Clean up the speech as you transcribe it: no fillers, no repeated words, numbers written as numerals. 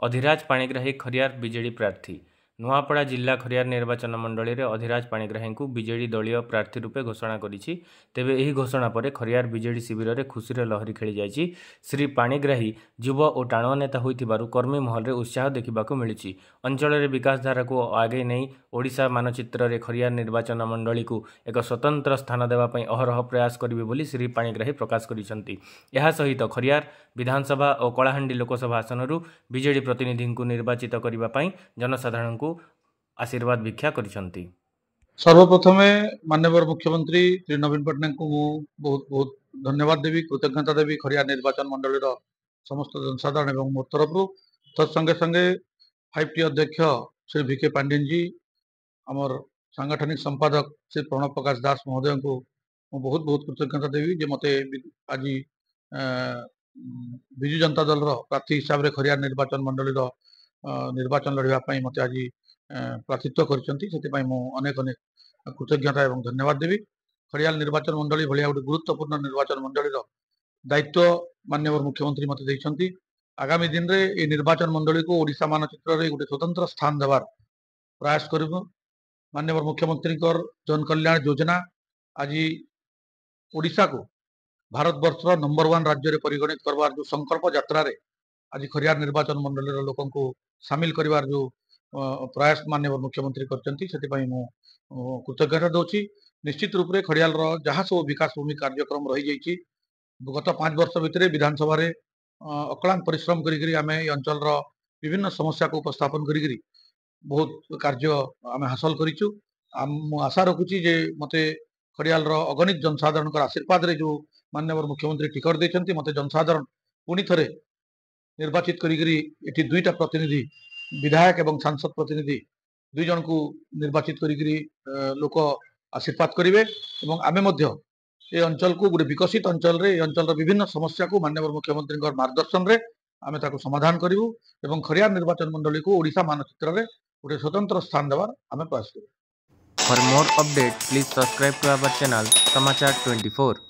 Adhiraj Panigrahi Khariar BJD प्रार्थी। नुआपड़ा जिला खरियार निर्वाचन मंडली रे अधिराज पाणिग्राही को बीजेडी दलीय प्रार्थी रूपे घोषणा करिछि। तेबे एही घोषणा पर खरियार बीजेडी शिविर रे खुशीर लहरी खेली जाइछि। श्री पाणिग्राही युव और टाणुआ नेता होइथिबारु कर्मी महल रे उत्साह देखिबाकु मिलिछि। अंचल रे विकास धारा को आगे नहीं ओडिशा मानचित्र रे खरियार निर्वाचन मंडली को एक स्वतंत्र स्थान देवा पई अहरह प्रयास करिवे बोली श्री पाणिग्राही प्रकाश करिसंती। एहा सहित खरियार विधानसभा और कलाहांडी लोकसभा आसनरु बीजेडी प्रतिनिधि को निर्वाचित करने पई जनसाधारण को आशीर्वाद भिक्षा करिसंती। सर्वप्रथम माननीय मुख्यमंत्री श्री नवीन पट्टनायक को बहुत बहुत धन्यवाद देवी, कृतज्ञता देवी खरियार निर्वाचन मंडली समस्त जनसाधारण एवं मोर तरफ तत्संगे संगे 5T अध्यक्ष श्री VK पांडेन जी, आमर सांगठनिक संपादक श्री प्रणव प्रकाश दास महोदय को बहुत बहुत कृतज्ञता देवी जे मते आज विजु जनता दल प्रार्थी हिसाब से खरियार निर्वाचन मंडली निर्वाचन लड़ाई मत आज प्रार्थित्व कर अनेक अनेक कृतज्ञता एवं धन्यवाद देवी। खरियार निर्वाचन मंडली भाया गोटे गुरुत्वपूर्ण निर्वाचन मंडली दायित्व माननीय मुख्यमंत्री मत देइछंती। आगामी दिन रे ए निर्वाचन मंडली को ओडिशा मानचित्र रे गोटे स्वतंत्र स्थान देवार प्रयास करिबो। माननीय मुख्यमंत्री जन कल्याण योजना आज ओडिशा को भारत वर्ष नंबर 1 राज्य रे परिगणित करवार जो संकल्प यात्रा रे आज खरियार निर्वाचन मंडली लोकन को शामिल करिवार जो प्रयास माननीय मुख्यमंत्री करचंती सेति पई मो कृतज्ञता दोची। निश्चित रूप से खरियाल जहाँ सब विकास भूमि कार्यक्रम रही जाइए गत 5 वर्ष भितर विधानसभा रे अक्लांत परिश्रम करी आमे अंचल विभिन्न समस्या को उपस्थापन करी बहुत कार्य आमे हासिल करिचु। आशा रखुची जे मते खरियाल अगणित जनसाधारण आशीर्वाद रे जो माननीय मुख्यमंत्री टिकट देछंती मते जनसाधारण पुणी थरे निर्वाचित करी एठी दुईटा प्रतिनिधि विधायक एवं सांसद प्रतिनिधि दुई जन को निर्वाचित करी लोक आशीर्वाद करेंगे एवं आमे मध्य ए अंचल को गोटे विकसित अंचल रे अंचल विभिन्न समस्या को माननीय मुख्यमंत्री मार्गदर्शन रे आमे ताको समाधान करिवु एवं खरियार निर्वाचन मंडली को ओडिशा मानचित्र रे गोटे स्वतंत्र स्थान देवार आमे प्रयास करिवु। For more updates, please subscribe to our channel Samachar 24।